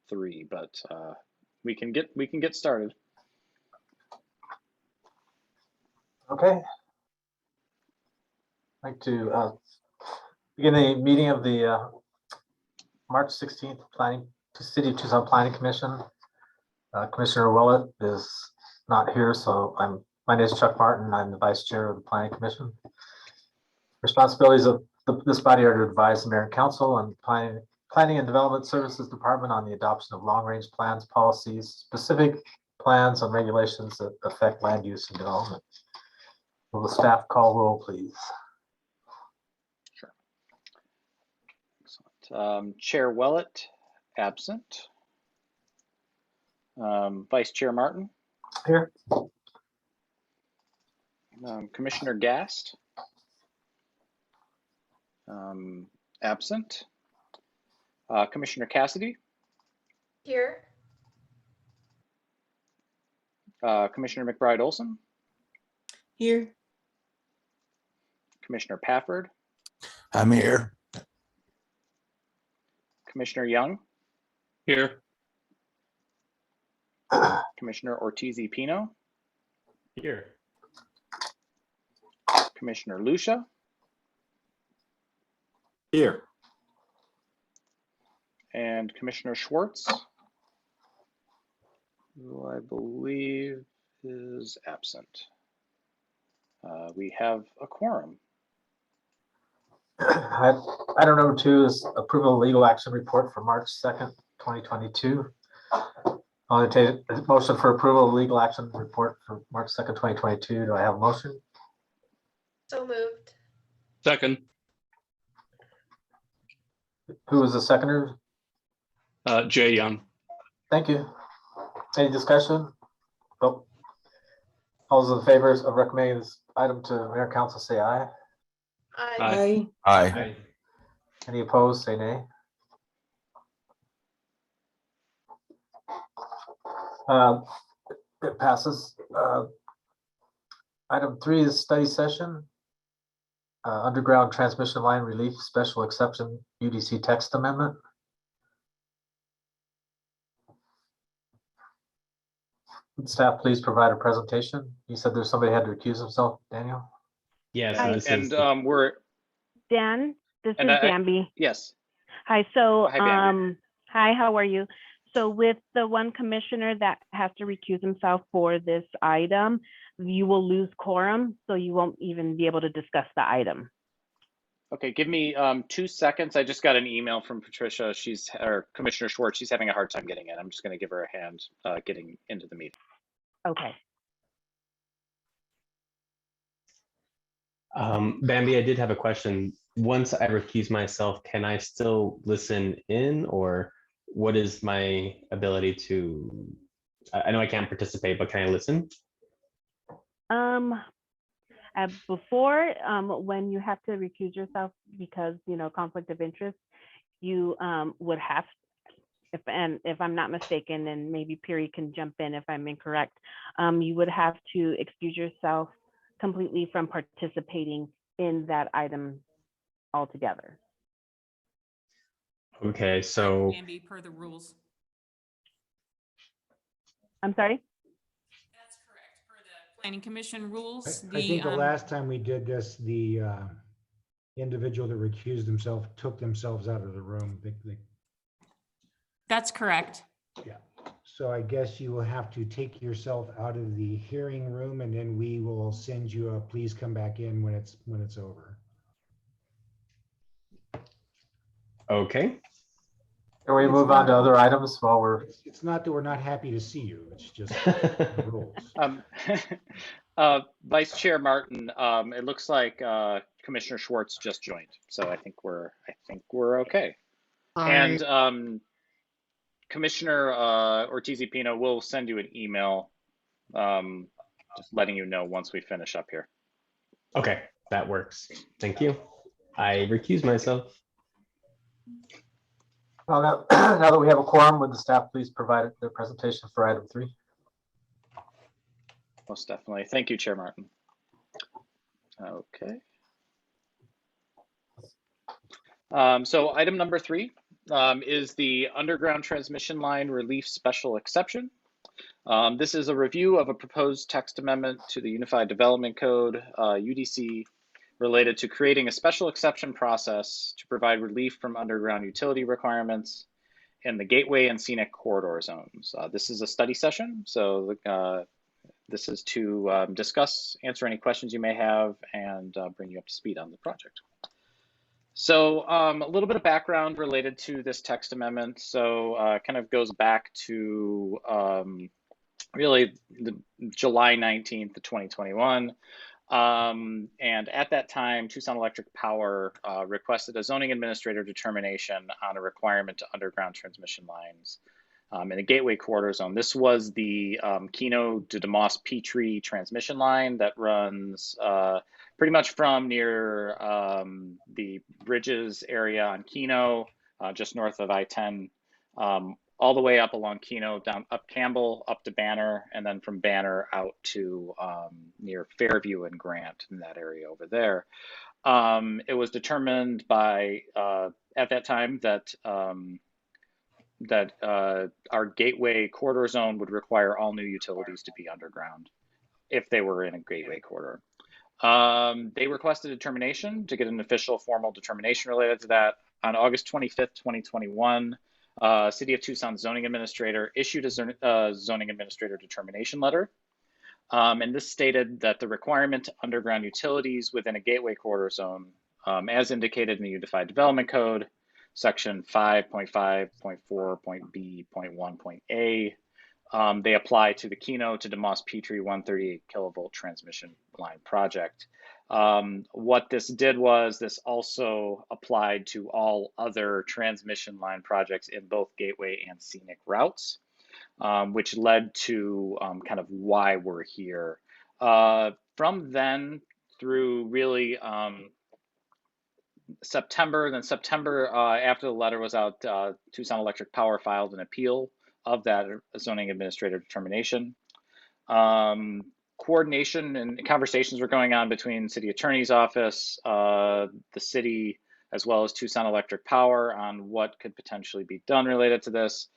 3, but we can get started. Okay. I'd like to begin the meeting of the March 16th City of Tucson Planning Commission. Commissioner Willett is not here, so my name is Chuck Martin. I'm the Vice Chair of the Planning Commission. Responsibilities of this body are to advise the Mayor and Council and Planning and Development Services Department on the adoption of long-range plans, policies, specific plans, and regulations that affect land use and development. Will the staff call roll, please? Sure. Excellent. Chair Willett, absent. Vice Chair Martin. Here. Commissioner Gast. Absent. Commissioner Cassidy. Here. Commissioner McBride Olson. Here. Commissioner Pafford. I'm here. Commissioner Young. Here. Commissioner Ortiz-Pino. Here. Commissioner Lucia. Here. And Commissioner Schwartz, who I believe is absent. We have a quorum. Item number 2 is approval of legal action report for March 2nd, 2022. I'll entertain a motion for approval of legal action report for March 2nd, 2022. Do I have a motion? So moved. Second. Who was the seconder? Jay Young. Thank you. Any discussion? Oh. All those in favor of recommending this item to Mayor and Council say aye. Aye. Aye. Any opposed, say nay. It passes. Item 3 is study session. Underground transmission line relief special exception UDC text amendment. Would staff please provide a presentation? You said there's somebody had to recuse himself, Daniel? Yes, And we're Dan, this And is I- Bambi. yes. Hi, so, Hi, Bambi. hi, how are you? So with the one commissioner that has to recuse himself for this item, you will lose quorum, so you won't even be able to discuss the item. Okay, give me 2 seconds. I just got an email from Patricia. Or Commissioner Schwartz. She's having a hard time getting in. I'm just going to give her a hand getting into the meeting. Okay. Bambi, I did have a question. Once I recuse myself, can I still listen in, or what is my ability to, I know I can't participate, but can I listen? Before, when you have to recuse yourself because, conflict of interest, you would have, if I'm not mistaken, and maybe Piri can jump in if I'm incorrect, you would have to excuse yourself completely from participating in that item altogether. Okay, so Bambi, per the rules. I'm sorry? That's correct. Per the Planning Commission rules. I think the last time we did this, the individual that recused himself took themselves out of the room. That's correct. Yeah. So I guess you will have to take yourself out of the hearing room, and then we will send you a please come back in when it's over. okay. Can we move on to other items while we're? It's not that we're not happy to see you. It's just the rules. Vice Chair Martin, it looks like Commissioner Schwartz just joined, so I think we're okay. And Commissioner Ortiz-Pino will send you an email just letting you know once we finish up here. Okay, that works. Thank you. I recuse myself. Well, now that we have a quorum, would the staff please provide their presentation for item 3? Most definitely. Thank you, Chair Martin. Okay. So item number 3 is the underground transmission line relief special exception. This is a review of a proposed text amendment to the Unified Development Code, UDC, related to creating a special exception process to provide relief from underground utility requirements in the gateway and scenic corridor zones. This is a study session, so this is to discuss, answer any questions you may have, and bring you up to speed on the project. So a little bit of background related to this text amendment. So kind of goes back to really July 19th, 2021. And at that time, Tucson Electric Power requested a zoning administrator determination on a requirement to underground transmission lines in the gateway corridor zone. This was the Keno to DeMoss Petrie transmission line that runs pretty much from near the Bridges area on Keno, just north of I-10, all the way up along Keno, down up Campbell, up to Banner, and then from Banner out to near Fairview and Grant, in that area over there. It was determined by, at that time, that our gateway corridor zone would require all new utilities to be underground if they were in a gateway corridor. They requested a determination to get an official formal determination related to that. On August 25th, 2021, City of Tucson zoning administrator issued a zoning administrator determination letter. And this stated that the requirement to underground utilities within a gateway corridor zone, as indicated in the Unified Development Code, section 5.5.4.B.1.A, they apply to the Keno to DeMoss Petrie 138 kilovolt transmission line project. What this did was this also applied to all other transmission line projects in both gateway and scenic routes, which led to kind of why we're here. From then through really September, after the letter was out, Tucson Electric Power filed an appeal of that zoning administrator determination. Coordination and conversations were going on between city attorney's office, the city, as well as Tucson Electric Power on what could potentially be done related to this.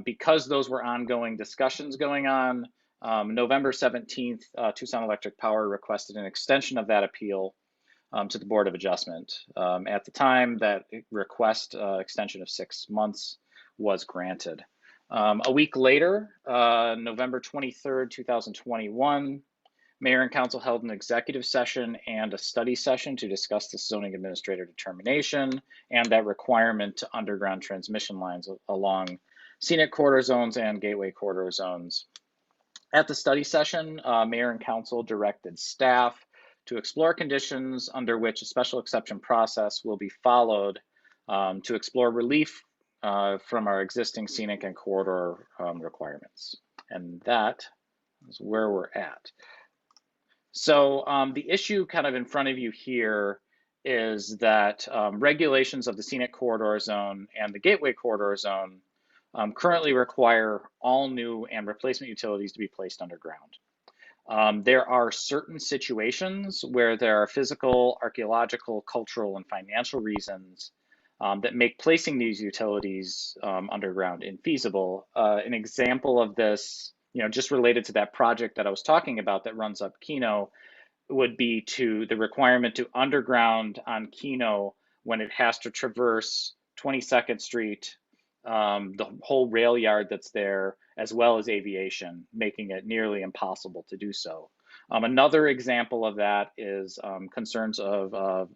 Because those were ongoing discussions going on, November 17th, Tucson Electric Power requested an extension of that appeal to the Board of Adjustment. At the time, that request extension of 6 months was granted. A week later, November 23rd, 2021, Mayor and Council held an executive session and a study session to discuss the zoning administrator determination and that requirement to underground transmission lines along scenic corridor zones and gateway corridor zones. At the study session, Mayor and Council directed staff to explore conditions under which a special exception process will be followed to explore relief from our existing scenic and corridor requirements. And that is where we're at. So the issue kind of in front of you here is that regulations of the scenic corridor zone and the gateway corridor zone currently require all new and replacement utilities to be placed underground. There are certain situations where there are physical, archaeological, cultural, and financial reasons that make placing these utilities underground infeasible. An example of this, just related to that project that I was talking about that runs up Keno, would be to the requirement to underground on Keno when it has to traverse 22nd Street, the whole rail yard that's there, as well as aviation, making it nearly impossible to do so. Another example of that is concerns of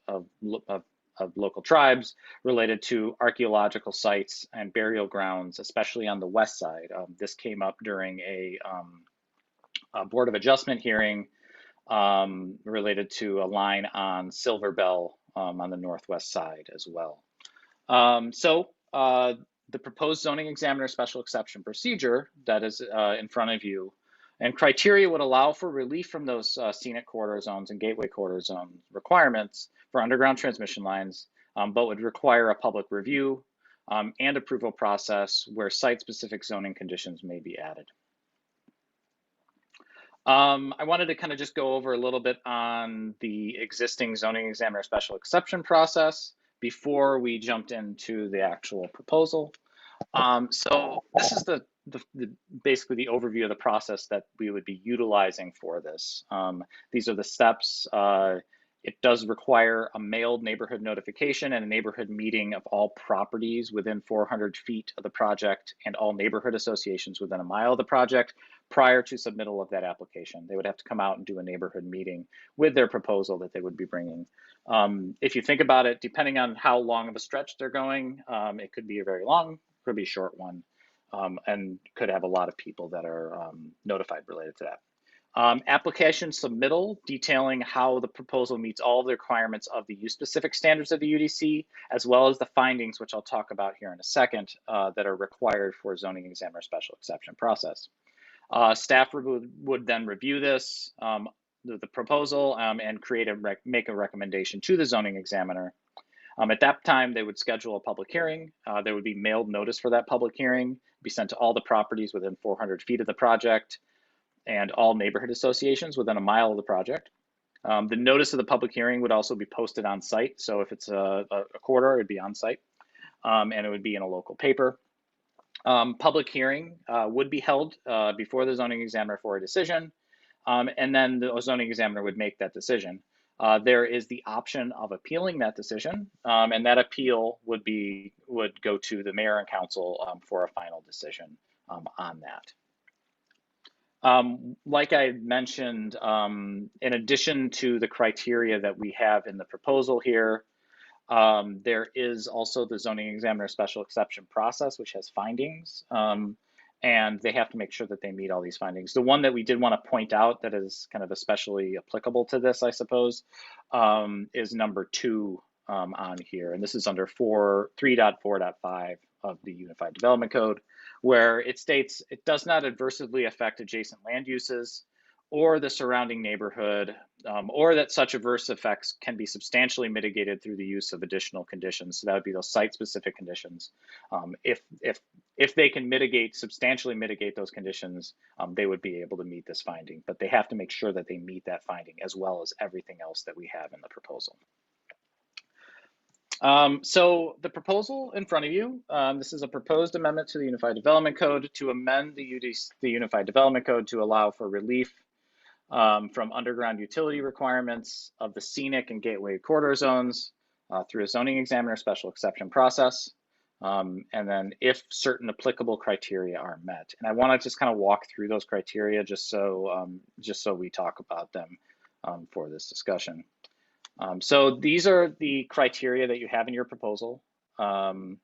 local tribes related to archaeological sites and burial grounds, especially on the west side. This came up during a Board of Adjustment hearing related to a line on Silver Bell on the northwest side as well. The proposed zoning examiner special exception procedure that is in front of you and criteria would allow for relief from those scenic corridor zones and gateway corridor zone requirements for underground transmission lines, but would require a public review and approval process where site-specific zoning conditions may be added. I wanted to kind of just go over a little bit on the existing zoning examiner special exception process before we jumped into the actual proposal. So this is the basically the overview of the process that we would be utilizing for this. These are the steps. It does require a mailed neighborhood notification and a neighborhood meeting of all properties within 400 feet of the project and all neighborhood associations within a mile of the project prior to submittal of that application. They would have to come out and do a neighborhood meeting with their proposal that they would be bringing. If you think about it, depending on how long of a stretch they're going, it could be a very long, could be a short one, and could have a lot of people that are notified related to that. Application submittal detailing how the proposal meets all of the requirements of the use-specific standards of the UDC, as well as the findings, which I'll talk about here in a second, that are required for zoning examiner special exception process. Staff would then review this, the proposal, and make a recommendation to the zoning examiner. At that time, they would schedule a public hearing. There would be mailed notice for that public hearing, be sent to all the properties within 400 feet of the project and all neighborhood associations within a mile of the project. The notice of the public hearing would also be posted on site. So if it's a corridor, it'd be on site, and it would be in a local paper. Public hearing would be held before the zoning examiner for a decision, and then the zoning examiner would make that decision. There is the option of appealing that decision, and that appeal would go to the mayor and council for a final decision on that. Like I mentioned, in addition to the criteria that we have in the proposal here, there is also the zoning examiner special exception process, which has findings, and they have to make sure that they meet all these findings. The one that we did want to point out that is kind of especially applicable to this, I suppose, is number 2 on here, and this is under 3.4.5 of the Unified Development Code, where it states it does not adversely affect adjacent land uses or the surrounding neighborhood, or that such adverse effects can be substantially mitigated through the use of additional conditions. So that would be those site-specific conditions. If they can substantially mitigate those conditions, they would be able to meet this finding, but they have to make sure that they meet that finding as well as everything else that we have in the proposal. So the proposal in front of you, this is a proposed amendment to the Unified Development Code to amend the Unified Development Code to allow for relief from underground utility requirements of the scenic and gateway corridor zones through a zoning examiner special exception process, and then if certain applicable criteria are met. And I want to just kind of walk through those criteria just so we talk about them for this discussion. So these are the criteria that you have in your proposal, and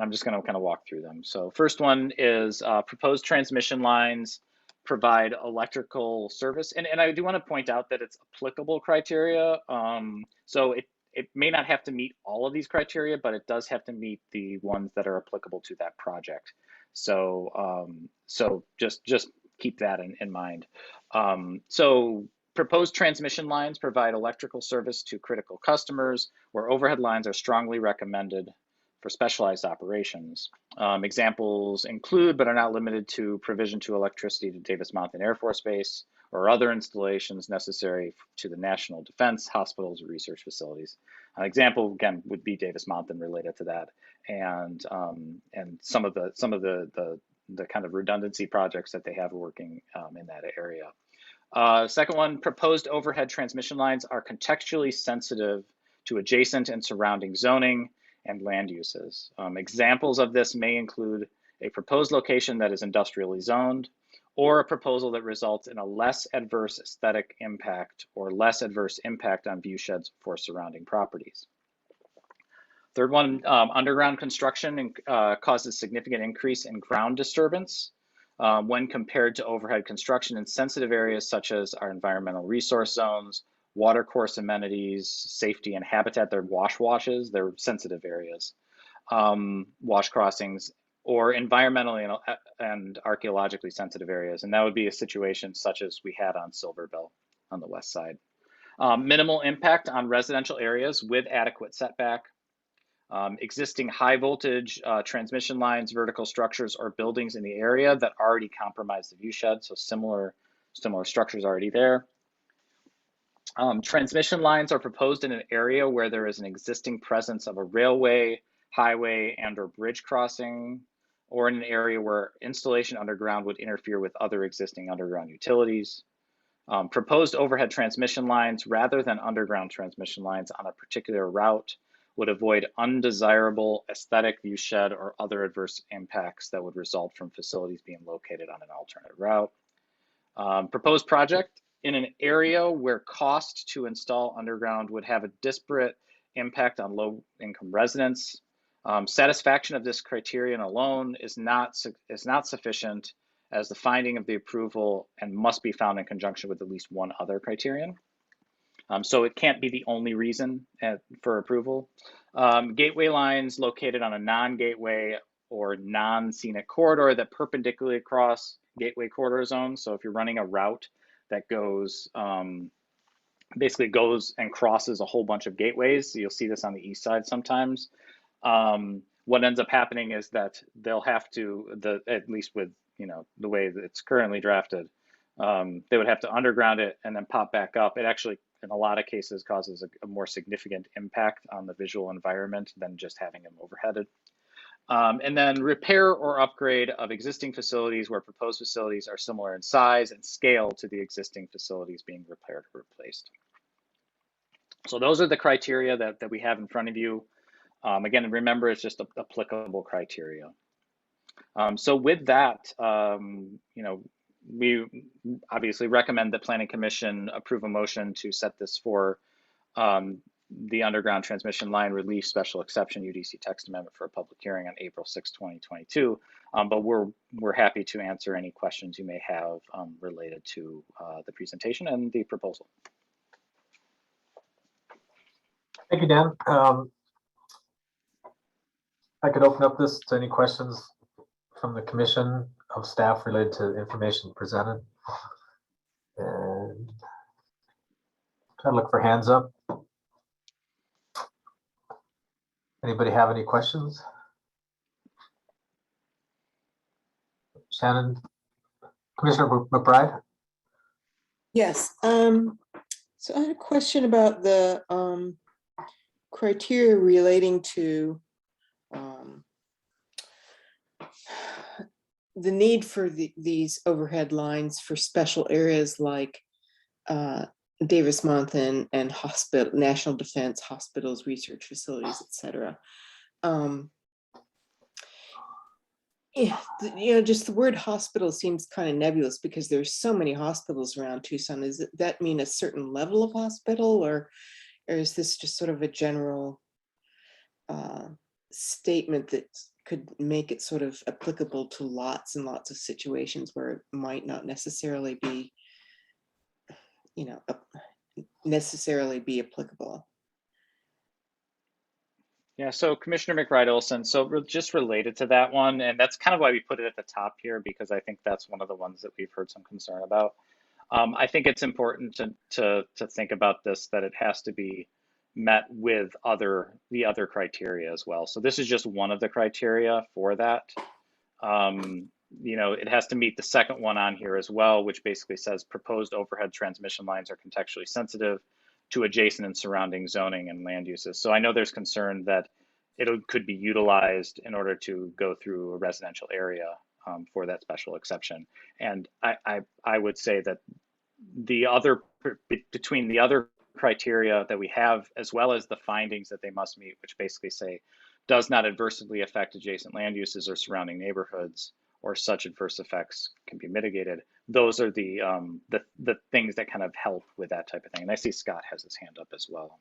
I'm just going to kind of walk through them. So first one is proposed transmission lines provide electrical service, and I do want to point out that it's applicable criteria. So it may not have to meet all of these criteria, but it does have to meet the ones that are applicable to that project. So just keep that in mind. So proposed transmission lines provide electrical service to critical customers where overhead lines are strongly recommended for specialized operations. Examples include, but are not limited to, provision to electricity to Davis Mountain Air Force Base or other installations necessary to the national defense, hospitals, or research facilities. An example, again, would be Davis Mountain related to that, and some of the kind of redundancy projects that they have working in that area. Second one, proposed overhead transmission lines are contextually sensitive to adjacent and surrounding zoning and land uses. Examples of this may include a proposed location that is industrially zoned, or a proposal that results in a less adverse aesthetic impact or less adverse impact on view sheds for surrounding properties. Third one, underground construction causes significant increase in ground disturbance when compared to overhead construction in sensitive areas such as our environmental resource zones, water course amenities, safety and habitat. They're washes, they're sensitive areas, wash crossings, or environmentally and archaeologically sensitive areas. And that would be a situation such as we had on Silverbell on the west side. Minimal impact on residential areas with adequate setback. Existing high voltage transmission lines, vertical structures, or buildings in the area that already compromise the view shed. So similar structures already there. Transmission lines are proposed in an area where there is an existing presence of a railway, highway, and or bridge crossing, or in an area where installation underground would interfere with other existing underground utilities. Proposed overhead transmission lines rather than underground transmission lines on a particular route would avoid undesirable aesthetic, view shed, or other adverse impacts that would result from facilities being located on an alternate route. Proposed project in an area where cost to install underground would have a disparate impact on low-income residents. Satisfaction of this criterion alone is not sufficient, as the finding of the approval and must be found in conjunction with at least one other criterion. So it can't be the only reason for approval. Gateway lines located on a non-gateway or non-scenic corridor that perpendicularly cross gateway corridor zones. So if you're running a route that goes, basically goes and crosses a whole bunch of gateways, so you'll see this on the east side sometimes. What ends up happening is that they'll have to, at least with the way that it's currently drafted, they would have to underground it and then pop back up. It actually, in a lot of cases, causes a more significant impact on the visual environment than just having them overheaded. And then repair or upgrade of existing facilities where proposed facilities are similar in size and scale to the existing facilities being repaired or replaced. So those are the criteria that we have in front of you. Again, remember, it's just applicable criteria. So with that, we obviously recommend that Planning Commission approve a motion to set this for the underground transmission line relief special exception UDC text amendment for a public hearing on April 6, 2022. But we're happy to answer any questions you may have related to the presentation and the proposal. Thank you, Dan. I could open up this to any questions from the commission of staff related to information presented. And try to look for hands up. Anybody have any questions? Shannon, Commissioner McBride? Yes. So I had a question about the criteria relating to the need for these overhead lines for special areas like Davis-Monthan and hospital, national defense hospitals, research facilities, etc. Yeah, just the word hospital seems kind of nebulous because there's so many hospitals around Tucson. Does that mean a certain level of hospital, or is this just sort of a general statement that could make it sort of applicable to lots and lots of situations where it might not necessarily be, necessarily be applicable? Yeah, so Commissioner McBride-Olson, so just related to that one, and that's kind of why we put it at the top here, because I think that's one of the ones that we've heard some concern about. I think it's important to think about this, that it has to be met with the other criteria as well. So this is just one of the criteria for that. It has to meet the second one on here as well, which basically says proposed overhead transmission lines are contextually sensitive to adjacent and surrounding zoning and land uses. So I know there's concern that it could be utilized in order to go through a residential area for that special exception. And I would say that between the other criteria that we have, as well as the findings that they must meet, which basically say does not adversely affect adjacent land uses or surrounding neighborhoods, or such adverse effects can be mitigated. Those are the things that kind of help with that type of thing. And I see Scott has his hand up as well.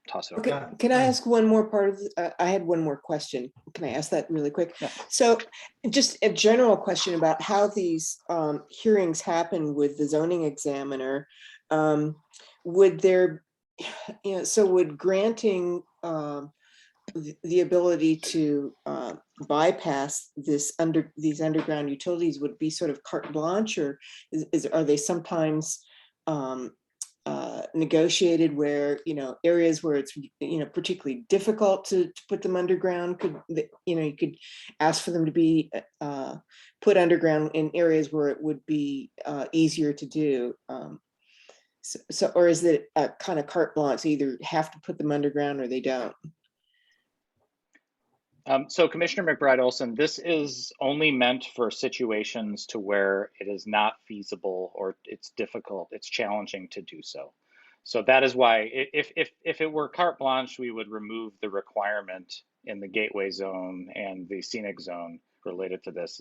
Toss it over. Okay, can I ask one more part of I had one more question. Can I ask that really quick? Yeah. So just a general question about how these hearings happen with the zoning examiner. Would there, so would granting the ability to bypass these underground utilities would be sort of carte blanche, or are they sometimes negotiated where areas where it's particularly difficult to put them underground, you could ask for them to be put underground in areas where it would be easier to do? So, or is it a kind of carte blanche, either have to put them underground or they don't? So Commissioner McBride Olson, this is only meant for situations to where it is not feasible or it's difficult, it's challenging to do so. So that is why if it were carte blanche, we would remove the requirement in the gateway zone and the scenic zone related to this.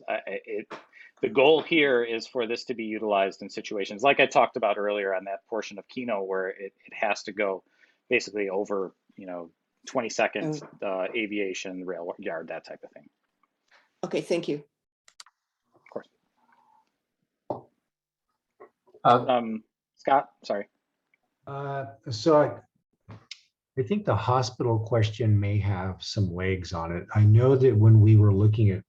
The goal here is for this to be utilized in situations like I talked about earlier on that portion of Keno where it has to go basically over, 20 seconds, aviation, rail yard, that type of thing. Okay, thank you. Of course. Scott, sorry. So I think the hospital question may have some legs on it. I know that when we were looking at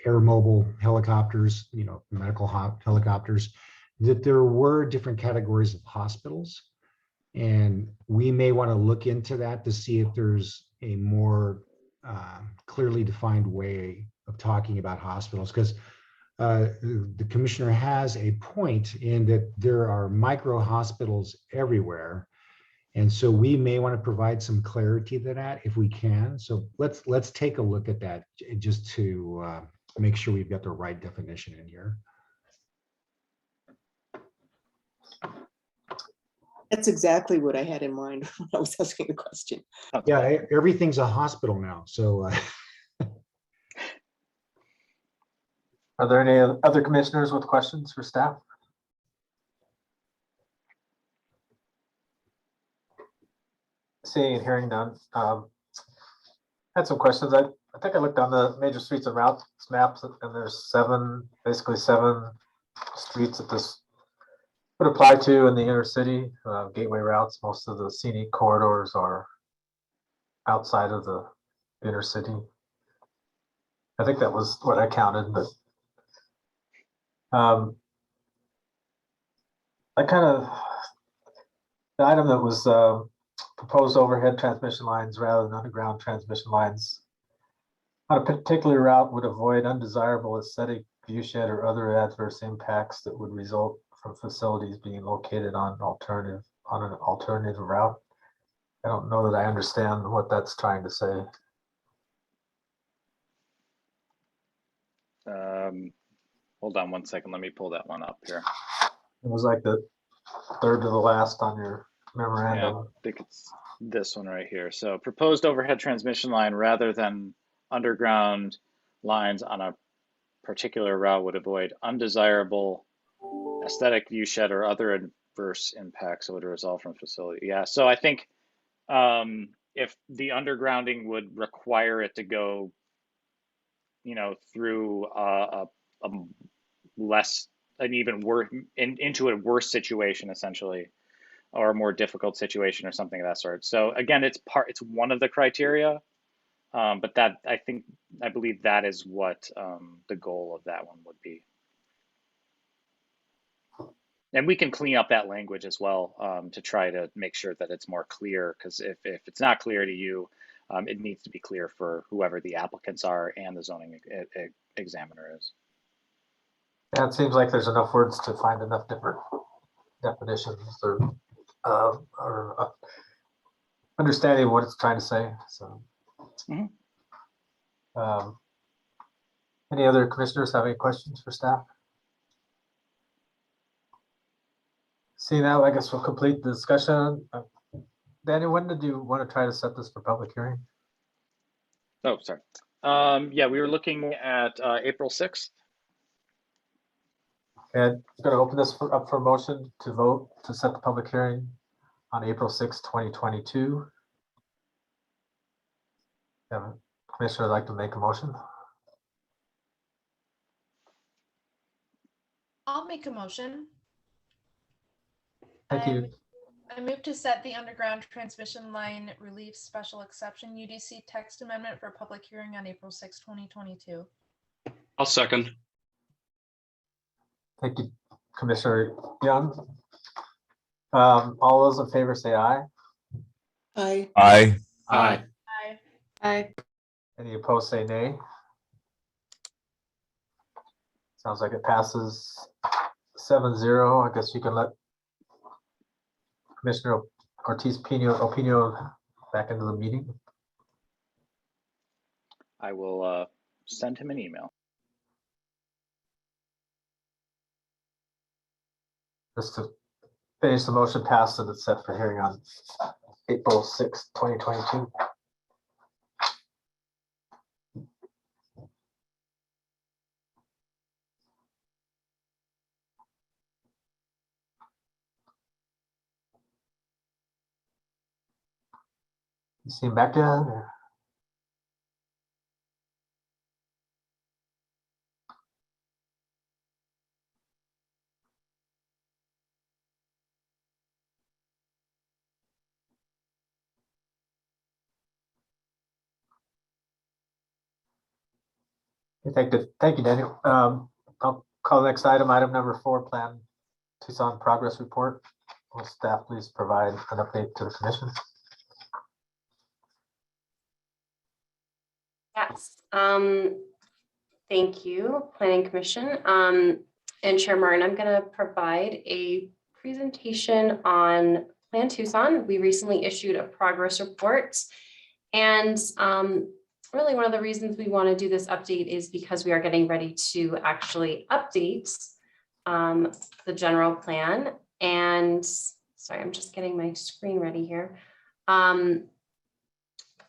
air mobile helicopters, medical helicopters, that there were different categories of hospitals. And we may want to look into that to see if there's a more clearly defined way of talking about hospitals, because the commissioner has a point in that there are micro hospitals everywhere. And so we may want to provide some clarity to that if we can. So let's take a look at that just to make sure we've got the right definition in here. That's exactly what I had in mind when I was asking the question. Yeah, everything's a hospital now. So Are there any other commissioners with questions for staff? Seeing and hearing none. Had some questions. I think I looked on the major streets and routes maps, and there's basically seven streets that this would apply to in the inner city, gateway routes. Most of the scenic corridors are outside of the inner city. I think that was what I counted, but the item that was proposed overhead transmission lines rather than underground transmission lines on a particular route would avoid undesirable aesthetic, viewshed, or other adverse impacts that would result from facilities being located on an alternative route. I don't know that I understand what that's trying to say. Hold on one second. Let me pull that one up here. It was like the third to the last on your Yeah, memorandum. I think it's this one right here. So proposed overhead transmission line rather than underground lines on a particular route would avoid undesirable aesthetic, viewshed, or other adverse impacts that would result from facility. Yeah, so I think if the undergrounding would require it to go, through an even worse, into a worse situation essentially, or a more difficult situation or something of that sort. So again, it's one of the criteria, but I believe that is what the goal of that one would be. And we can clean up that language as well to try to make sure that it's more clear, because if it's not clear to you, it needs to be clear for whoever the applicants are and the zoning examiner is. Yeah, it seems like there's enough words to find enough different definitions or understanding what it's trying to say. So, any other commissioners have any questions for staff? See, now I guess we'll complete the discussion. Daniel, when did you want to try to set this for public hearing? Oh, sorry. Yeah, we were looking at April 6th. And I'm going to open this up for motion to vote to set the public hearing on April 6th, 2022. Commissioner would like to make a motion? I'll make a motion. Thank you. I move to set the underground transmission line relief special exception UDC text amendment for public hearing on April 6, 2022. I'll second. Thank you, Commissioner Young. All those in favor say aye. Aye. Aye. Aye. Aye. Any opposed say nay. Sounds like it passes 7-0. I guess you can let Commissioner Ortiz-Pino back into the meeting. I will send him an email. Just to finish the motion passed and it's set for hearing on April 6th, 2022. You see him back there? Thank you, Daniel. I'll call the next item, item number 4, Plan Tucson Progress Report. Will staff please provide an update to the commission? Yes. Thank you, Planning Commission. And Chair Martin, I'm going to provide a presentation on Plan Tucson. We recently issued a progress report. And really one of the reasons we want to do this update is because we are getting ready to actually update the general plan. And sorry, I'm just getting my screen ready here.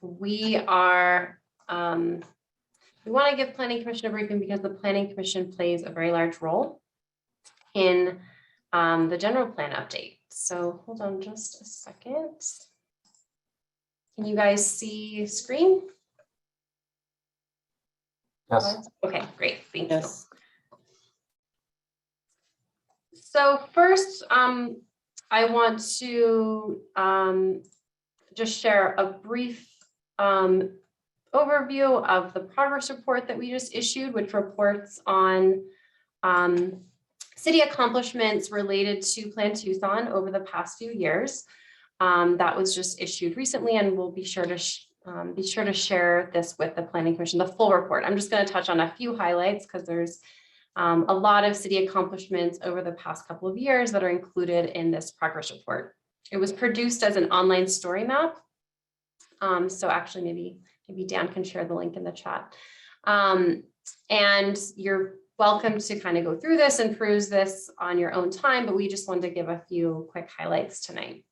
We want to give Planning Commission a briefing because the Planning Commission plays a very large role in the general plan update. So hold on just a second. Can you guys see screen? Yes. Okay, great, thank Yes. you. So first, I want to just share a brief overview of the progress report that we just issued, which reports on city accomplishments related to Plan Tucson over the past few years. That was just issued recently, and we'll be sure to share this with the Planning Commission, the full report. I'm just going to touch on a few highlights because there's a lot of city accomplishments over the past couple of years that are included in this progress report. It was produced as an online story map. So actually maybe Dan can share the link in the chat. And you're welcome to kind of go through this and peruse this on your own time, but we just wanted to give a few quick highlights tonight.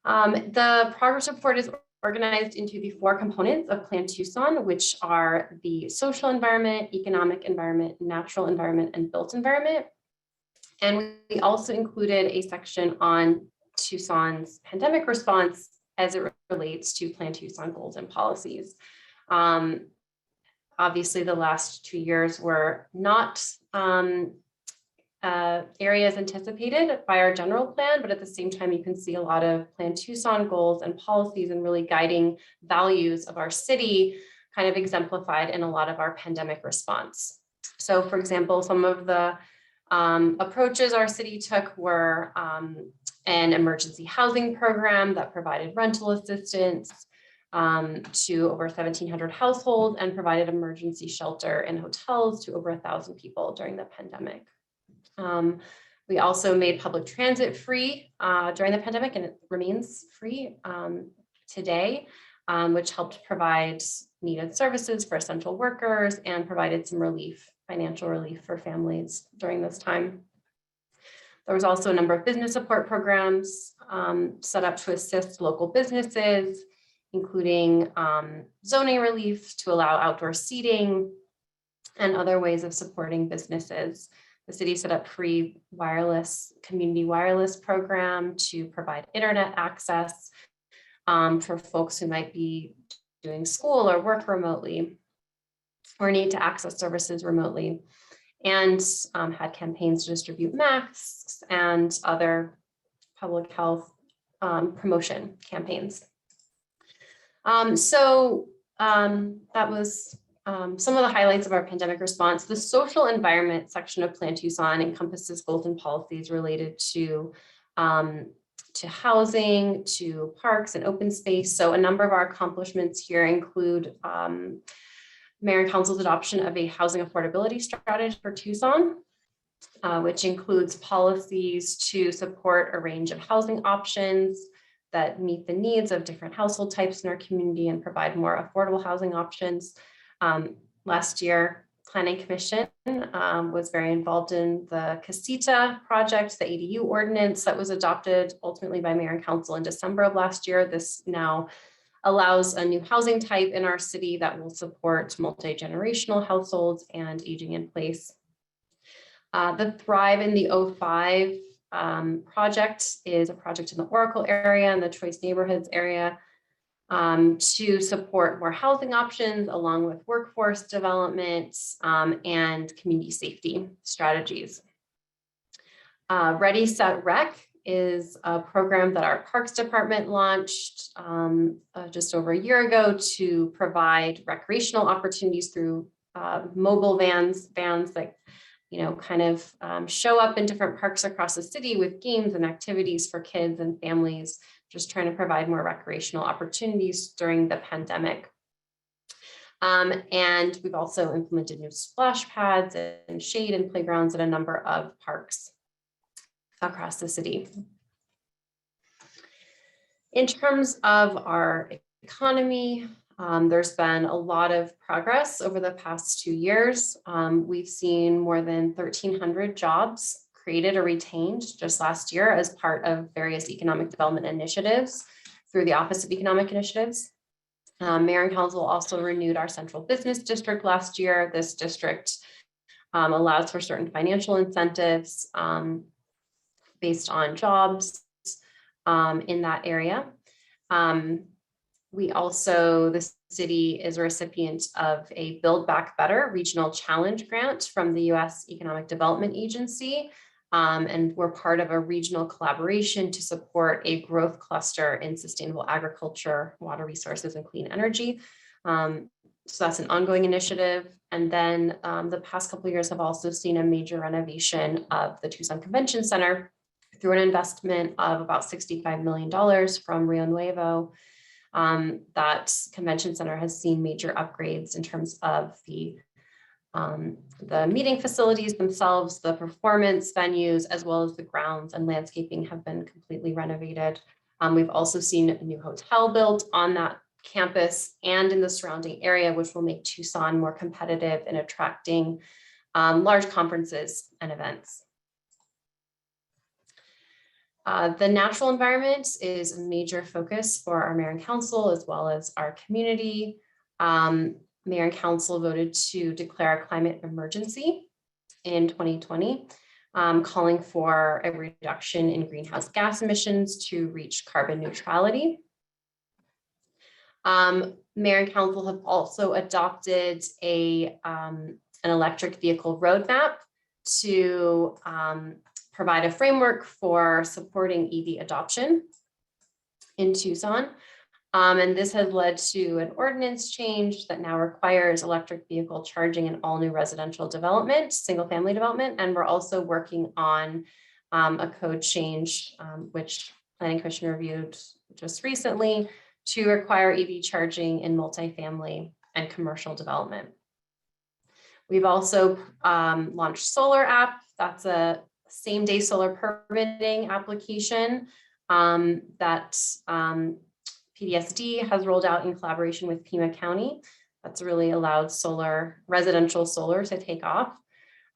The progress report is organized into the 4 components of Plan Tucson, which are the social environment, economic environment, natural environment, and built environment. And we also included a section on Tucson's pandemic response as it relates to Plan Tucson goals and policies. Obviously, the last 2 years were not areas anticipated by our general plan, but at the same time, you can see a lot of Plan Tucson goals and policies and really guiding values of our city kind of exemplified in a lot of our pandemic response. So for example, some of the approaches our city took were an emergency housing program that provided rental assistance to over 1,700 households and provided emergency shelter and hotels to over 1,000 people during the pandemic. We also made public transit free during the pandemic, and it remains free today, which helped provide needed services for essential workers and provided some relief, financial relief for families during this time. There was also a number of business support programs set up to assist local businesses, including zoning relief to allow outdoor seating and other ways of supporting businesses. The city set up free community wireless program to provide internet access for folks who might be doing school or work remotely or need to access services remotely, and had campaigns to distribute masks and other public health promotion campaigns. That was some of the highlights of our pandemic response. The social environment section of Plan Tucson encompasses goals and policies related to housing, to parks and open space. So a number of our accomplishments here include Mayor and Council's adoption of a housing affordability strategy for Tucson, which includes policies to support a range of housing options that meet the needs of different household types in our community and provide more affordable housing options. Last year, Planning Commission was very involved in the Casita project, the ADU ordinance that was adopted ultimately by Mayor and Council in December of last year. This now allows a new housing type in our city that will support multi-generational households and aging in place. The Thrive in the 05 project is a project in the Oracle area and the Choice Neighborhoods area to support more housing options along with workforce development and community safety strategies. Ready, Set, Rec is a program that our Parks Department launched just over a year ago to provide recreational opportunities through mobile vans that kind of show up in different parks across the city with games and activities for kids and families, just trying to provide more recreational opportunities during the pandemic. And we've also implemented new splash pads and shade and playgrounds at a number of parks across the city. In terms of our economy, there's been a lot of progress over the past 2 years. We've seen more than 1,300 jobs created or retained just last year as part of various economic development initiatives through the Office of Economic Initiatives. Mayor and Council also renewed our central business district last year. This district allows for certain financial incentives based on jobs in that area. We also, the city is a recipient of a Build Back Better Regional Challenge Grant from the U.S. Economic Development Agency. And we're part of a regional collaboration to support a growth cluster in sustainable agriculture, water resources, and clean energy. So that's an ongoing initiative. And then the past couple of years have also seen a major renovation of the Tucson Convention Center through an investment of about $65 million from Rio Nuevo. That convention center has seen major upgrades in terms of the meeting facilities themselves, the performance venues, as well as the grounds and landscaping have been completely renovated. We've also seen a new hotel built on that campus and in the surrounding area, which will make Tucson more competitive in attracting large conferences and events. The natural environment is a major focus for our mayor and council, as well as our community. Mayor and council voted to declare a climate emergency in 2020, calling for a reduction in greenhouse gas emissions to reach carbon neutrality. Mayor and council have also adopted an electric vehicle roadmap to provide a framework for supporting EV adoption in Tucson. And this has led to an ordinance change that now requires electric vehicle charging in all new residential development, single family development. And we're also working on a code change, which Planning Commission reviewed just recently, to require EV charging in multifamily and commercial development. We've also launched Solar App. That's a same-day solar permitting application that PDSD has rolled out in collaboration with Pima County. That's really allowed residential solar to take off.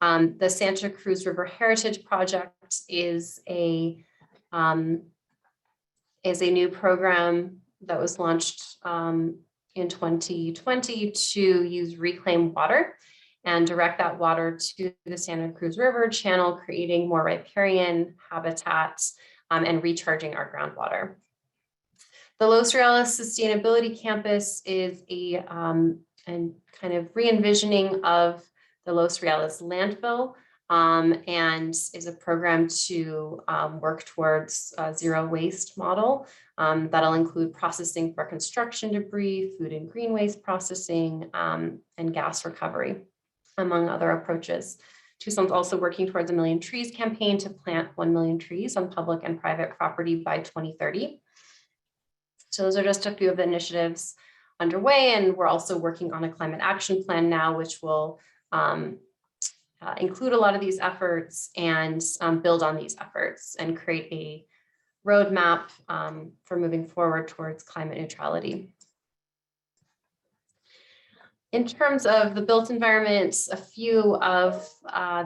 The Santa Cruz River Heritage Project is a new program that was launched in 2020 to use reclaimed water and direct that water to the Santa Cruz River channel, creating more riparian habitats and recharging our groundwater. The Los Reales Sustainability Campus is a kind of re-envisioning of the Los Reales landfill and is a program to work towards a zero waste model that'll include processing for construction debris, food and green waste processing, and gas recovery, among other approaches. Tucson's also working towards a Million Trees campaign to plant 1 million trees on public and private property by 2030. So those are just a few of the initiatives underway, and we're also working on a climate action plan now, which will include a lot of these efforts and build on these efforts and create a roadmap for moving forward towards climate neutrality. In terms of the built environment, a few of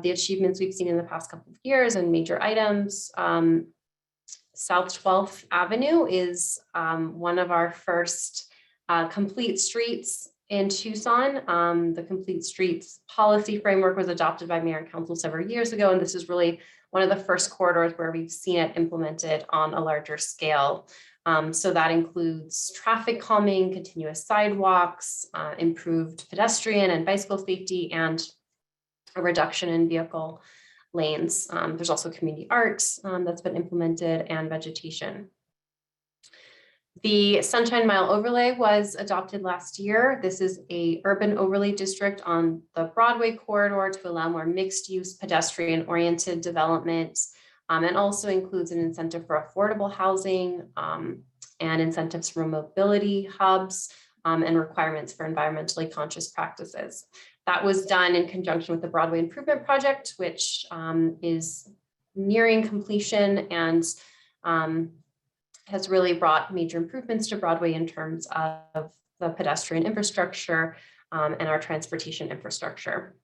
the achievements we've seen in the past couple of years and major items. South 12th Avenue is one of our first complete streets in Tucson. The complete streets policy framework was adopted by Mayor and Council several years ago, and this is really one of the first corridors where we've seen it implemented on a larger scale. So that includes traffic calming, continuous sidewalks, improved pedestrian and bicycle safety, and a reduction in vehicle lanes. There's also community art that's been implemented and vegetation. The Sunshine Mile overlay was adopted last year. This is a urban overlay district on the Broadway corridor to allow more mixed use pedestrian oriented development, and also includes an incentive for affordable housing and incentives for mobility hubs and requirements for environmentally conscious practices. That was done in conjunction with the Broadway Improvement Project, which is nearing completion and has really brought major improvements to Broadway in terms of the pedestrian infrastructure and our transportation infrastructure.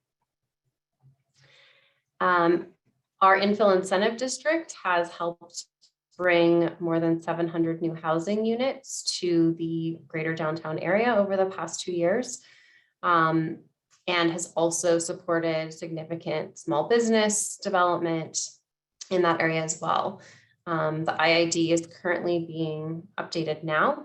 Our infill incentive district has helped bring more than 700 new housing units to the greater downtown area over the past 2 years, and has also supported significant small business development in that area as well. The IID is currently being updated now.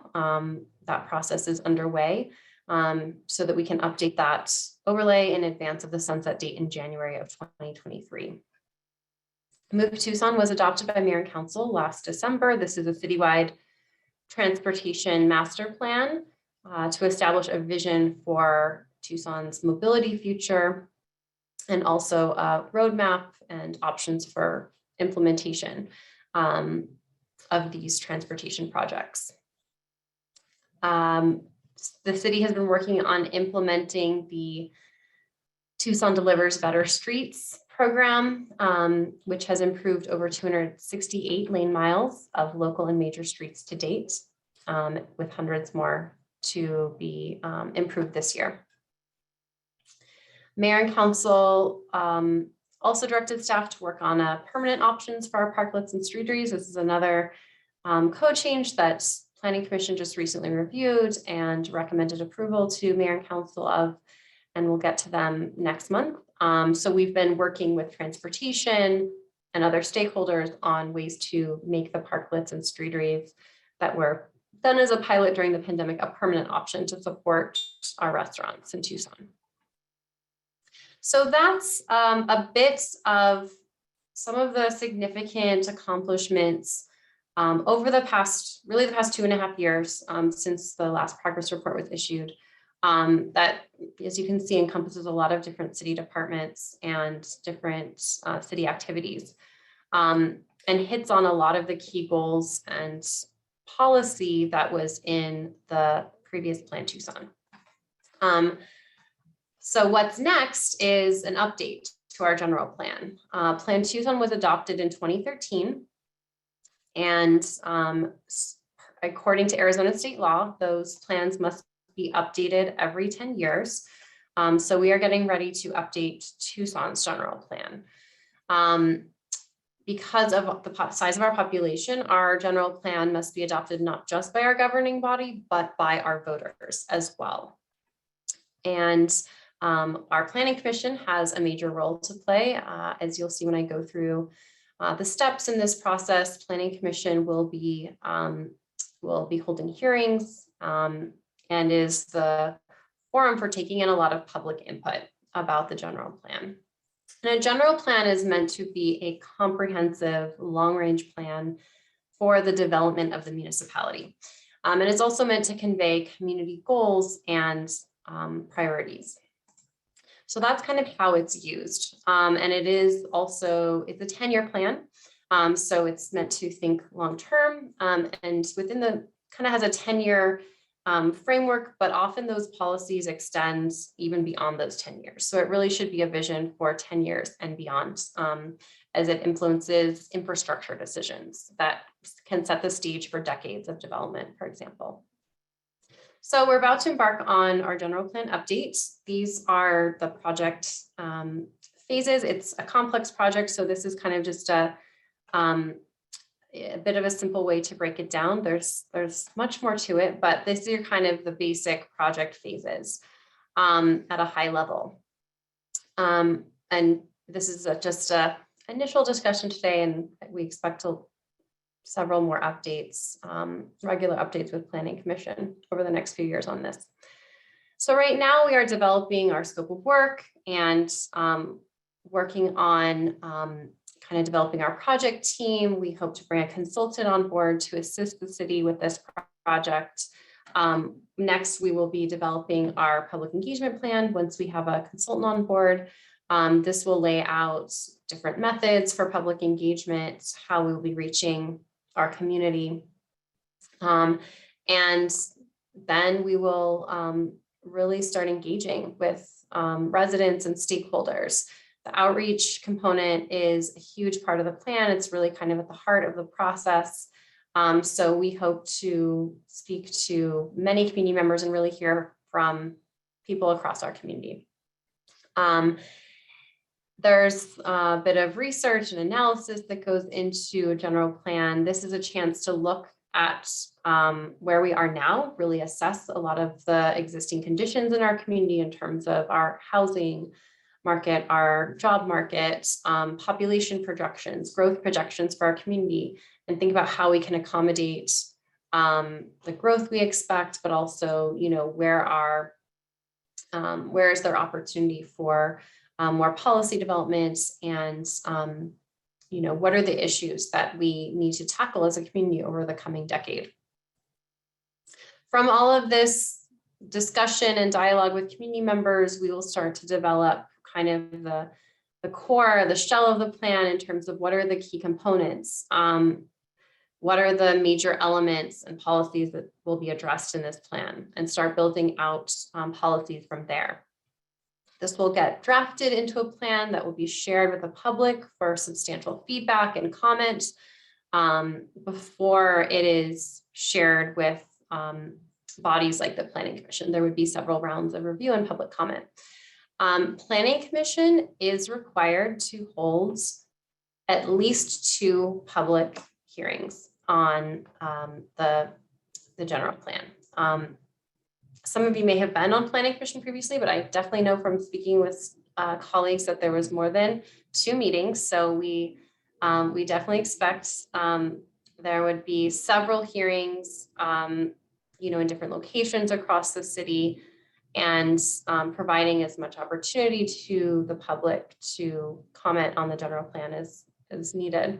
That process is underway so that we can update that overlay in advance of the sunset date in January of 2023. Move Tucson was adopted by Mayor and Council last December. This is a citywide transportation master plan to establish a vision for Tucson's mobility future, and also a roadmap and options for implementation of these transportation projects. The city has been working on implementing the Tucson Delivers Better Streets program, which has improved over 268 lane miles of local and major streets to date, with hundreds more to be improved this year. Mayor and Council also directed staff to work on permanent options for our parklets and streeteries. This is another code change that Planning Commission just recently reviewed and recommended approval to Mayor and Council of, and we'll get to them next month. So we've been working with transportation and other stakeholders on ways to make the parklets and streeteries that were done as a pilot during the pandemic a permanent option to support our restaurants in Tucson. So that's a bit of some of the significant accomplishments over the past, really the past 2.5 years since the last progress report was issued. That, as you can see, encompasses a lot of different city departments and different city activities, and hits on a lot of the key goals and policy that was in the previous Plan Tucson. So what's next is an update to our general plan. Plan Tucson was adopted in 2013, and according to Arizona state law, those plans must be updated every 10 years. So we are getting ready to update Tucson's general plan. Because of the size of our population, our general plan must be adopted not just by our governing body, but by our voters as well. And our Planning Commission has a major role to play. As you'll see when I go through the steps in this process, Planning Commission will be holding hearings and is the forum for taking in a lot of public input about the general plan. And a general plan is meant to be a comprehensive long-range plan for the development of the municipality. And it's also meant to convey community goals and priorities. So that's kind of how it's used. And it is also, it's a 10-year plan. So it's meant to think long-term, and within the, kind of has a 10-year framework, but often those policies extend even beyond those 10 years. So it really should be a vision for 10 years and beyond, as it influences infrastructure decisions that can set the stage for decades of development, for example. So we're about to embark on our general plan updates. These are the project phases. It's a complex project, so this is kind of just a bit of a simple way to break it down. There's much more to it, but these are kind of the basic project phases at a high level. And this is just a initial discussion today, and we expect several more updates, regular updates with Planning Commission over the next few years on this. So right now we are developing our scope of work and working on kind of developing our project team. We hope to bring a consultant on board to assist the city with this project. Next, we will be developing our public engagement plan once we have a consultant on board. This will lay out different methods for public engagement, how we will be reaching our community. And then we will really start engaging with residents and stakeholders. The outreach component is a huge part of the plan. It's really kind of at the heart of the process. So we hope to speak to many community members and really hear from people across our community. There's a bit of research and analysis that goes into a general plan. This is a chance to look at where we are now, really assess a lot of the existing conditions in our community in terms of our housing market, our job market, population projections, growth projections for our community, and think about how we can accommodate the growth we expect, but also, where is there opportunity for more policy developments, and what are the issues that we need to tackle as a community over the coming decade. From all of this discussion and dialogue with community members, we will start to develop kind of the core, the shell of the plan in terms of what are the key components, what are the major elements and policies that will be addressed in this plan, and start building out policies from there. This will get drafted into a plan that will be shared with the public for substantial feedback and comment before it is shared with bodies like the Planning Commission. There would be several rounds of review and public comment. Planning Commission is required to hold at least 2 public hearings on the general plan. Some of you may have been on Planning Commission previously, but I definitely know from speaking with colleagues that there was more than 2 meetings. So we definitely expect there would be several hearings, in different locations across the city, and providing as much opportunity to the public to comment on the general plan as needed.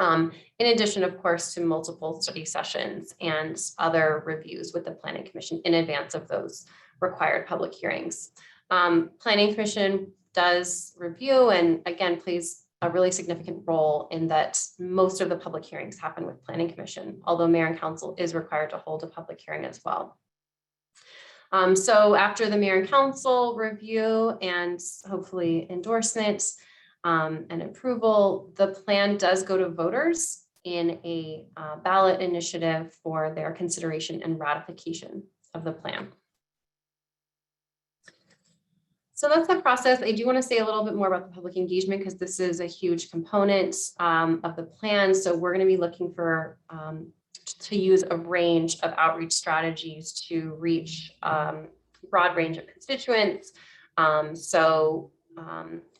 In addition, of course, to multiple study sessions and other reviews with the Planning Commission in advance of those required public hearings. Planning Commission does review and, again, plays a really significant role in that most of the public hearings happen with Planning Commission, although Mayor and Council is required to hold a public hearing as well. So after the Mayor and Council review and hopefully endorsement and approval, the plan does go to voters in a ballot initiative for their consideration and ratification of the plan. So that's the process. I do want to say a little bit more about the public engagement because this is a huge component of the plan. So we're going to be looking for to use a range of outreach strategies to reach broad range of constituents.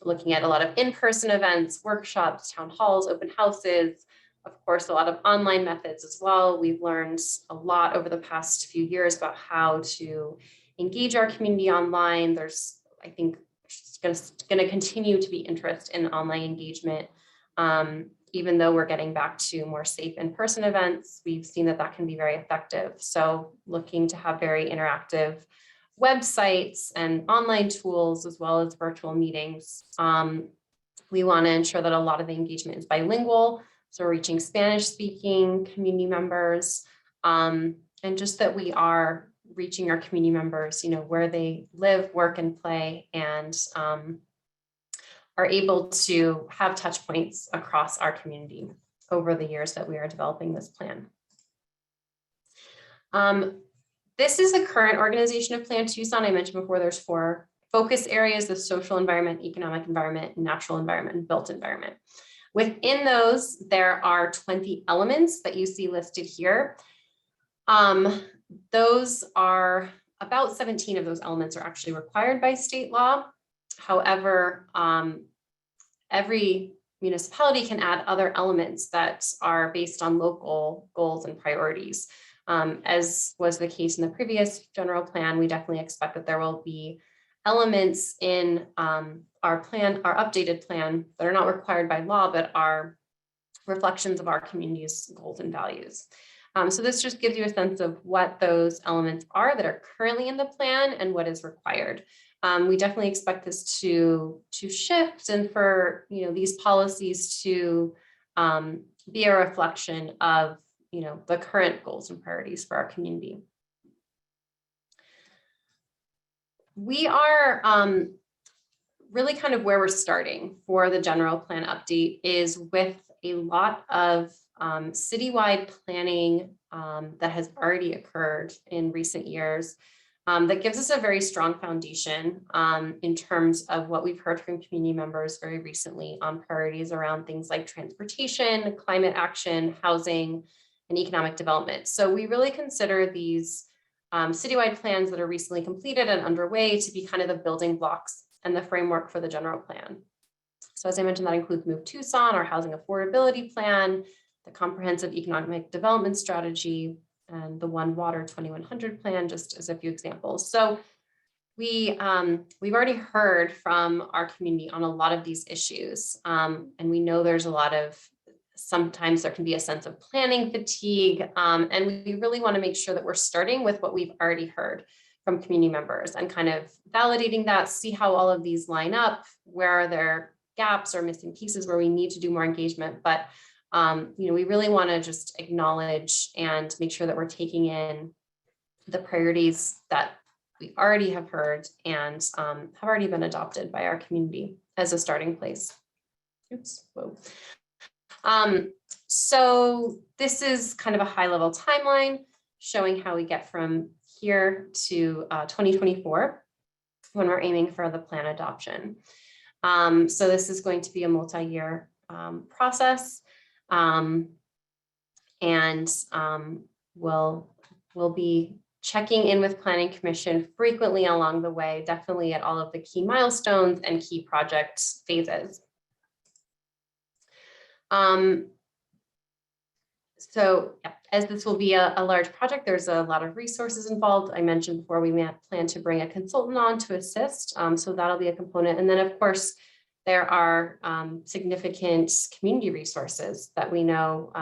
Looking at a lot of in-person events, workshops, town halls, open houses, of course, a lot of online methods as well. We've learned a lot over the past few years about how to engage our community online. There's, I think, going to continue to be interest in online engagement. Even though we're getting back to more safe in-person events, we've seen that that can be very effective. So looking to have very interactive websites and online tools, as well as virtual meetings. We want to ensure that a lot of the engagement is bilingual. So reaching Spanish speaking community members, just that we are reaching our community members, where they live, work, and play, and are able to have touch points across our community over the years that we are developing this plan. This is the current organization of Plan Tucson. I mentioned before there's 4 focus areas: the social environment, economic environment, natural environment, and built environment. Within those, there are 20 elements that you see listed here. Those are about 17 of those elements are actually required by state law. However, every municipality can add other elements that are based on local goals and priorities. As was the case in the previous general plan, we definitely expect that there will be elements in our updated plan that are not required by law, but are reflections of our community's goals and values. So this just gives you a sense of what those elements are that are currently in the plan and what is required. We definitely expect this to shift, and for these policies to be a reflection of the current goals and priorities for our community. We are really kind of where we're starting for the general plan update is with a lot of citywide planning that has already occurred in recent years. That gives us a very strong foundation in terms of what we've heard from community members very recently on priorities around things like transportation, climate action, housing, and economic development. So we really consider these citywide plans that are recently completed and underway to be kind of the building blocks and the framework for the general plan. So as I mentioned, that includes Move Tucson, our housing affordability plan, the comprehensive economic development strategy, and the One Water 2100 plan, just as a few examples. So we've already heard from our community on a lot of these issues. And we know there's a lot of, sometimes there can be a sense of planning fatigue. And we really want to make sure that we're starting with what we've already heard from community members and kind of validating that, see how all of these line up, where are there gaps or missing pieces where we need to do more engagement. But we really want to just acknowledge and make sure that we're taking in the priorities that we already have heard and have already been adopted by our community as a starting place. Oops, whoa. So this is kind of a high-level timeline showing how we get from here to 2024 when we're aiming for the plan adoption. So this is going to be a multi-year process. We'll be checking in with Planning Commission frequently along the way, definitely at all of the key milestones and key project phases. So yeah, as this will be a large project, there's a lot of resources involved. I mentioned before we plan to bring a consultant on to assist. So that'll be a component. And then of course, there are significant community resources that we know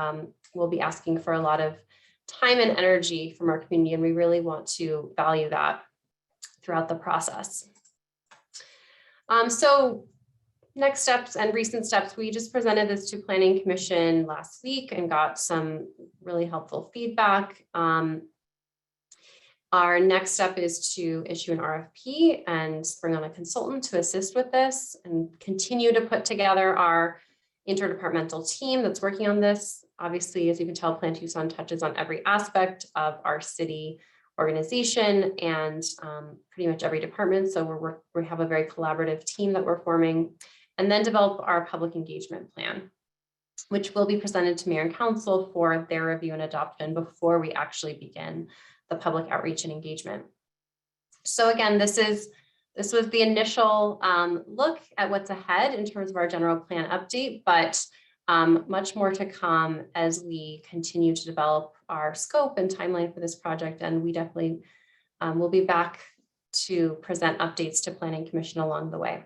will be asking for a lot of time and energy from our community, and we really want to value that throughout the process. So next steps and recent steps, we just presented this to Planning Commission last week and got some really helpful feedback. Our next step is to issue an RFP and bring on a consultant to assist with this and continue to put together our interdepartmental team that's working on this. Obviously, as you can tell, Plan Tucson touches on every aspect of our city organization and pretty much every department. So we have a very collaborative team that we're forming, and then develop our public engagement plan, which will be presented to Mayor and Council for their review and adoption before we actually begin the public outreach and engagement. So again, this was the initial look at what's ahead in terms of our general plan update, but much more to come as we continue to develop our scope and timeline for this project. And we definitely will be back to present updates to Planning Commission along the way.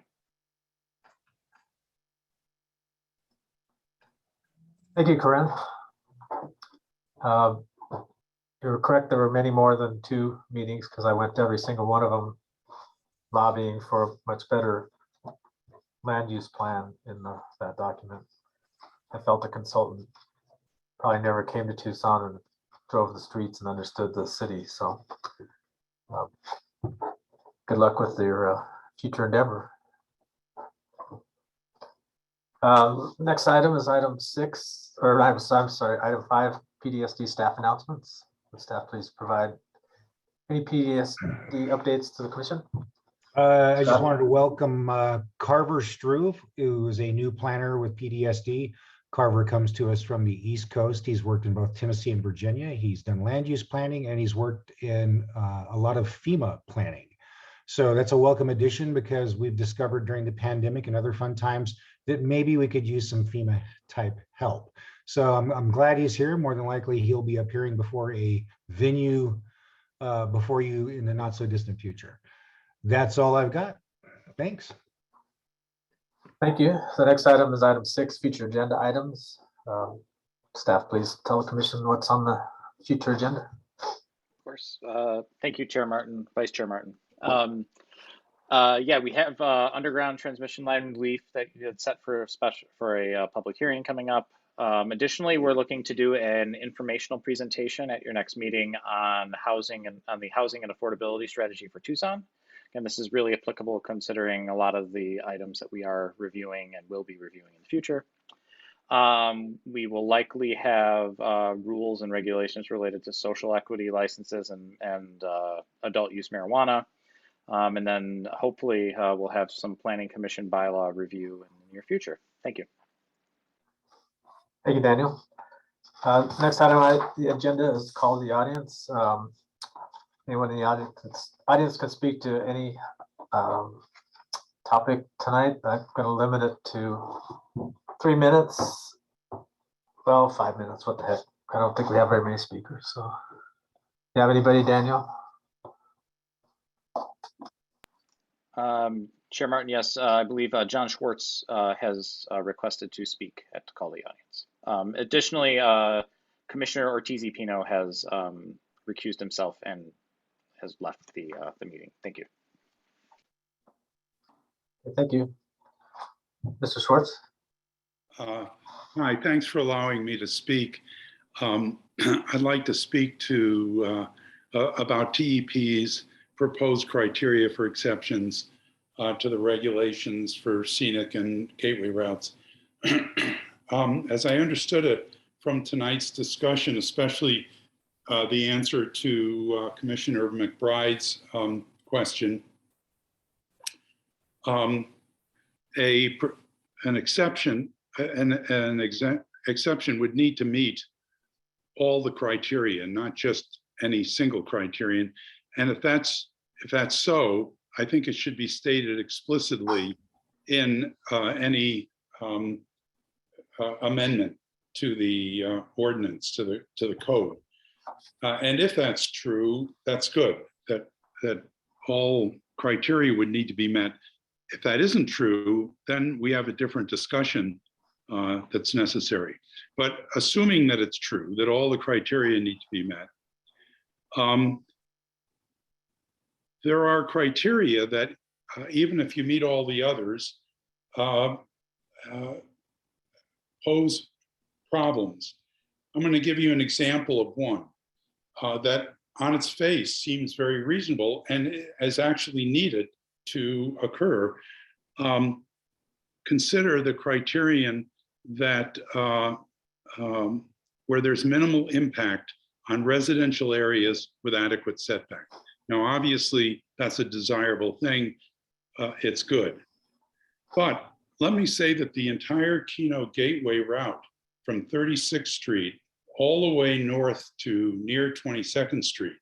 Thank you, Corinne. You're correct, there were many more than 2 meetings because I went to every single one of them lobbying for a much better land use plan in that document. I felt the consultant probably never came to Tucson and drove the streets and understood the city. So good luck with your future endeavor. Next item is item 6, or I'm sorry, item 5, PDSD staff announcements. Would staff please provide any PDSD updates to the commission? I just wanted to welcome Carver Struve, who is a new planner with PDSD. Carver comes to us from the East Coast. He's worked in both Tennessee and Virginia. He's done land use planning, and he's worked in a lot of FEMA planning. So that's a welcome addition, because we've discovered during the pandemic and other fun times that maybe we could use some FEMA type help. So I'm glad he's here. More than likely, he'll be appearing before a venue before you in the not so distant future. That's all I've got. Thanks. Thank you. The next item is item 6, future agenda items. Staff, please tell the commission what's on the future agenda. Of course. Thank you, Chair Martin, Vice Chair Martin. Yeah, we have underground transmission line relief that you had set for a public hearing coming up. Additionally, we're looking to do an informational presentation at your next meeting on housing and on the housing and affordability strategy for Tucson. And this is really applicable considering a lot of the items that we are reviewing and will be reviewing in the future. We will likely have rules and regulations related to social equity licenses and adult use marijuana. And then hopefully we'll have some planning commission bylaw review in the near future. Thank you. Thank you, Daniel. Next item on the agenda is call the audience. Anyone in the audience can speak to any topic tonight. I'm going to limit it to 3 minutes. Well, 5 minutes. What the heck? I don't think we have very many speakers. So, you have anybody, Daniel? Chair Martin, yes, I believe John Schwartz has requested to speak at Call the Audience. Additionally, Commissioner Ortiz-Pino has recused himself and has left the meeting. Thank you. Thank you. Mr. Schwartz? Hi, thanks for allowing me to speak. I'd like to speak to about TEP's proposed criteria for exceptions to the regulations for scenic and gateway routes. As I understood it from tonight's discussion, especially the answer to Commissioner McBride's question, an exception would need to meet all the criteria, not just any single criterion. And if that's so, I think it should be stated explicitly in any amendment to the ordinance, to the code. And if that's true, that's good, that all criteria would need to be met. If that isn't true, then we have a different discussion that's necessary. But assuming that it's true, that all the criteria need to be met, there are criteria that even if you meet all the others, pose problems. I'm going to give you an example of one that on its face seems very reasonable and is actually needed to occur. Consider the criterion that where there's minimal impact on residential areas with adequate setback. Now, obviously, that's a desirable thing. It's good. But let me say that the entire Keno Gateway route from 36th Street all the way north to near 22nd Street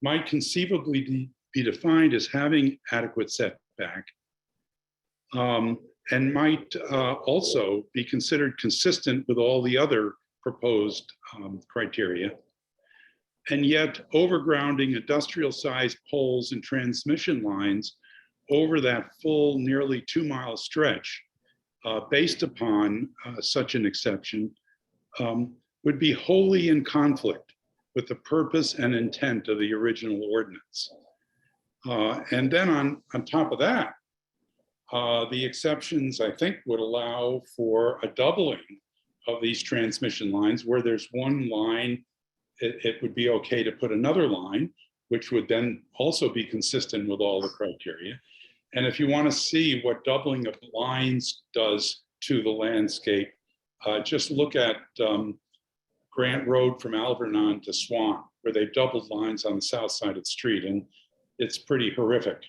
might conceivably be defined as having adequate setback and might also be considered consistent with all the other proposed criteria. And yet overgrounding industrial-sized poles and transmission lines over that full nearly 2-mile stretch based upon such an exception would be wholly in conflict with the purpose and intent of the original ordinance. And then on top of that, the exceptions, I think, would allow for a doubling of these transmission lines where there's one line it would be okay to put another line, which would then also be consistent with all the criteria. And if you want to see what doubling of lines does to the landscape, just look at Grant Road from Alvernon to Swan, where they've doubled lines on the south side of the street, and it's pretty horrific.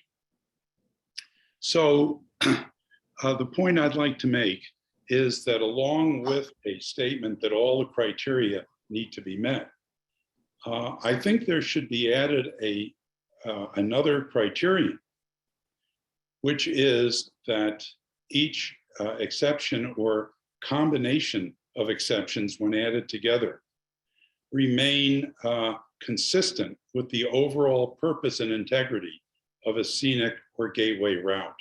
So the point I'd like to make is that along with a statement that all the criteria need to be met, I think there should be added another criterion, which is that each exception or combination of exceptions when added together remain consistent with the overall purpose and integrity of a scenic or gateway route.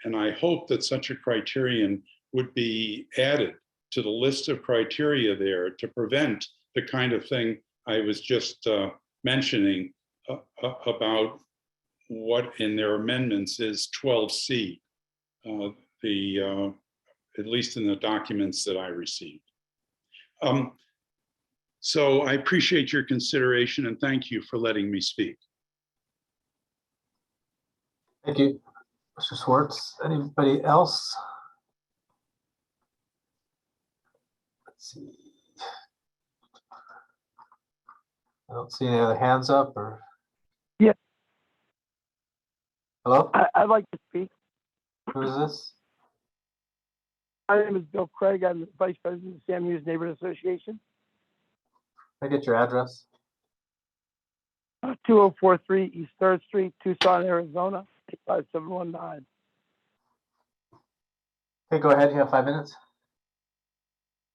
And I hope that such a criterion would be added to the list of criteria there to prevent the kind of thing I was just mentioning about what in their amendments is 12C, at least in the documents that I received. So I appreciate your consideration and thank you for letting me speak. Thank you, Mr. Schwartz. Anybody else? Let's see. I don't see any other hands up or. Yeah. Hello? I'd like to speak. Who is this? My name is Bill Craig. I'm the Vice President of Sam Hughes Neighborhood Association. Can I get your address? 2043 East 3rd Street, Tucson, Arizona, 85719. Okay, go ahead. You have 5 minutes.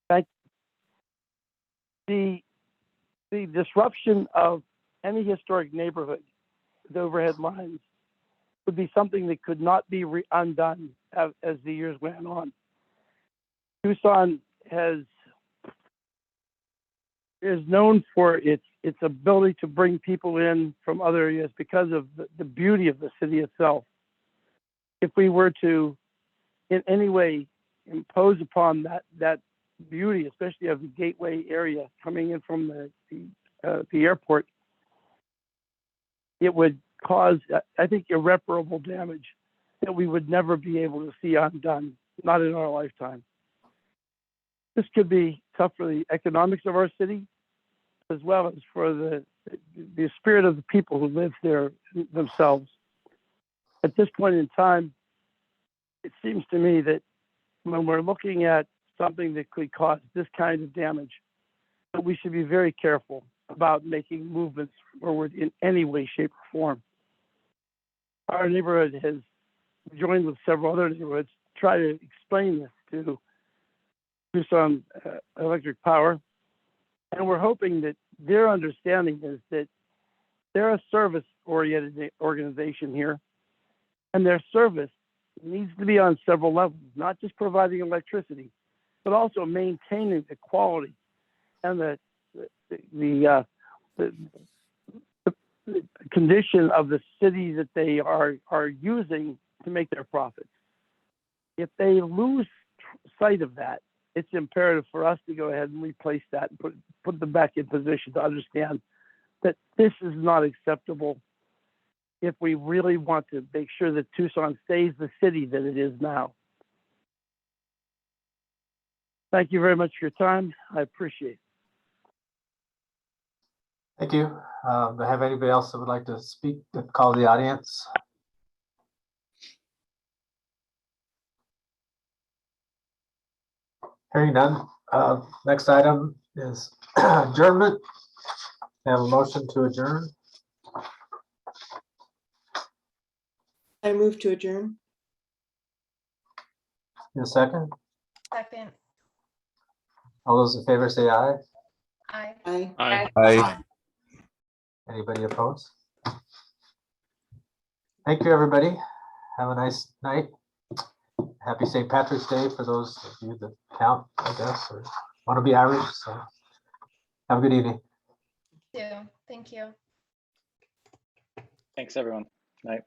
Thank you. The disruption of any historic neighborhood with overhead lines would be something that could not be undone as the years went on. Tucson is known for its ability to bring people in from other areas because of the beauty of the city itself. If we were to in any way impose upon that beauty, especially of the gateway area coming in from the airport, it would cause, I think, irreparable damage that we would never be able to see undone, not in our lifetime. This could be tough for the economics of our city, as well as for the spirit of the people who live there themselves. At this point in time, it seems to me that when we're looking at something that could cause this kind of damage, that we should be very careful about making movements forward in any way, shape, or form. Our neighborhood has joined with several other neighborhoods to try to explain this to Tucson Electric Power. And we're hoping that their understanding is that they're a service-oriented organization here, and their service needs to be on several levels, not just providing electricity, but also maintaining the quality and the condition of the city that they are using to make their profits. If they lose sight of that, it's imperative for us to go ahead and replace that and put them back in position to understand that this is not acceptable if we really want to make sure that Tucson stays the city that it is now. Thank you very much for your time. I appreciate it. Thank you. Do I have anybody else that would like to speak, to call the audience? Hearing none. Next item is adjournment. I have a motion to adjourn. I move to adjourn. In a second. Second. All those in favor say aye. Aye. Aye. Aye. Aye. Anybody opposed? Thank you, everybody. Have a nice night. Happy St. Patrick's Day for those of you that count, I guess, or want to be Irish. So have a good evening. Thank you. Thanks, everyone. Night.